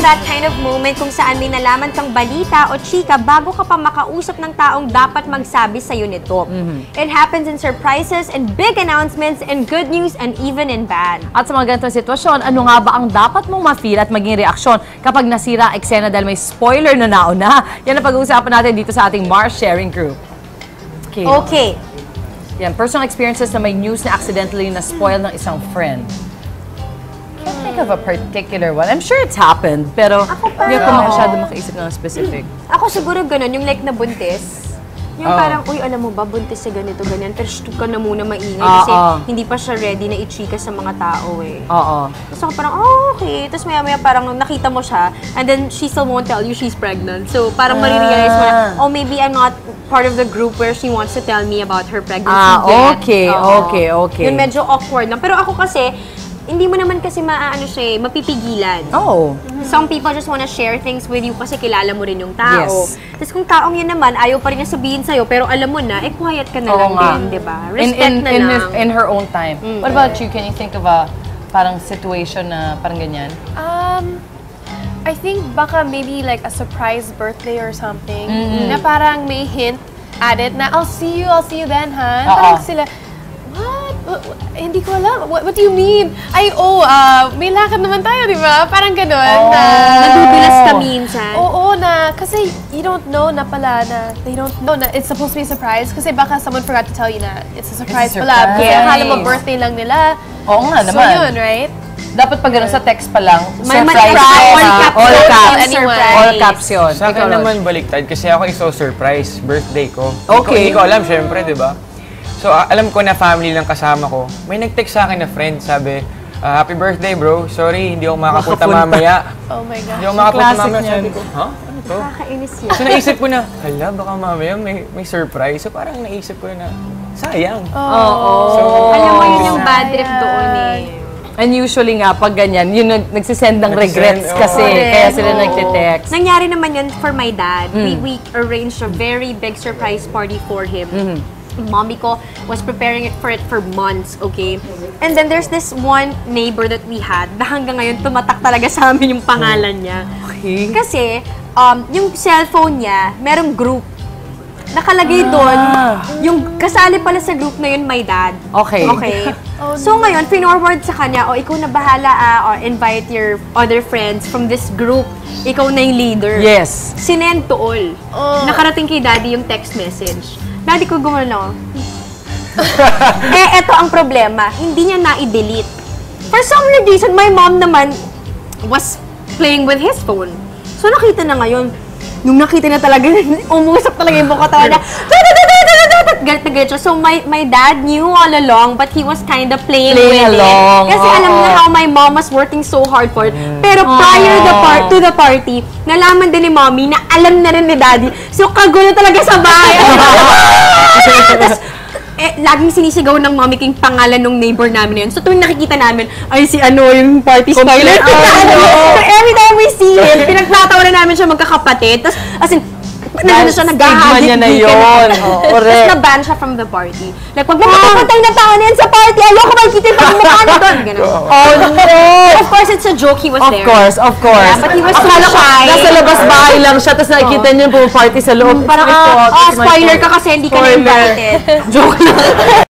that kind of moment kung saan may nalaman kang balita o chika bago ka pa makausap ng taong dapat magsabi sa'yo nito. It happens in surprises and big announcements and good news and even in bad. At sa mga ganitong sitwasyon, ano nga ba ang dapat mong ma-feel at maging reaksyon kapag nasira ang eksena dahil may spoiler na nauna? Yan ang pag-uusapan natin dito sa ating Mars Sharing Group. Okay. Yan, personal experiences na may news na accidentally na-spoil ng isang friend. Can't think of a particular one. I'm sure it's happened, pero hindi ako masyado makaisip ng specific. Ako siguro ganun, yung like nabuntis. Yung parang, uy, alam mo ba, buntis sa ganito, ganyan, pero shh, ka na muna maingay kasi hindi pa siya ready na i-chika sa mga tao eh. Tapos ako parang, okay. Tapos maya-maya parang nakita mo siya, and then she still won't tell you she's pregnant. So parang marirealize mo na, maybe I'm not part of the group where she wants to tell me about her pregnancy yet. Okay. Yun medyo awkward lang. Pero ako kasi, hindi mo naman kasi mapipigilan. Some people just wanna share things with you kasi kilala mo rin yung tao. Tapos kung taong yun naman, ayaw pa rin niya sabihin sa'yo, pero alam mo na, quiet ka na lang din, di ba? Respect na lang. In her own time. What about you? Can you think of a parang situation na parang ganyan? I think baka maybe like a surprise birthday or something. Na parang may hint added na, I'll see you then, ha? Parang sila, hindi ko alam. What do you mean? May lakad naman tayo, di ba? Parang gano'n. Nadudulas ka minsan. Kasi you don't know na pala na, they don't know na it's supposed to be a surprise. Kasi baka someone forgot to tell you na it's a surprise pala. Kasi akala mo birthday lang nila. Oo nga naman. So yun, right? Dapat pag gano'n sa text pa lang, surprise. All caps yun. Sa akin naman baliktad kasi ako surprise birthday ko. Okay. Hindi ko alam, syempre, di ba? So, alam ko na family lang kasama ko. May nag-text sa akin na friend, sabi, happy birthday, bro. Sorry, hindi ako makapunta mamaya. Oh my gosh. Hindi ako makapunta mamaya. Sabi ko, ano to? Nakakainis yun. So, naisip ko na, hala, baka mamaya may surprise. So, parang naisip ko na, sayang. So, alam mo yun yung bad trip doon eh. And usually nga, pag ganyan, yun nagsisend ng regrets kasi, kaya sila nagte-text. Nangyari naman yun for my dad. We arranged a very big surprise party for him. Mommy ko was preparing it for months, okay? And then there's this one neighbor that we had na hanggang ngayon tumatak talaga sa amin yung pangalan niya. Okay. Kasi, yung cellphone niya, merong group. Nakalagay doon, yung kasali pala sa group na yun, my dad. Okay. So ngayon, pinorward sa kanya, ikaw na bahala or invite your other friends from this group. Ikaw na yung leader. Yes. Sinend to all. Nakarating kay daddy yung text message. Daddy ko gumano. Eto ang problema. Hindi niya na-delete. For some weird reason, my mom naman was playing with his phone. So nakita na ngayon. Nung nakita na talaga, umusap talaga yung buka talaga. Galit na galit siya. So my dad knew all along, but he was kind of playing with along. Kasi alam niya how my mom was working so hard for it. Pero prior to the party, nalaman din ni mommy na alam na rin ni daddy. So kagulo talaga sa bahay. Tapos, laging sinisigaw ng mommy king pangalan ng neighbor namin na yun. So tuwing nakikita namin, ay si yung party spoiler. So every time we see him, pinagtatawanan namin siya magkakapatid. Tapos, as in, siya naghahagit niya na yun. Tapos na-ban siya from the party. Like, wag mo makapantay na tao na yan sa party. Ayoko makikita yung pagmumukha na doon. No! Of course, it's a joke. He was there. Of course. Yeah, but he was so shy. Nasa labas bahay lang siya, tapos nakikita niya yung party sa loob. Parang, spoiler ka kasi hindi ka na invited. Joke lang.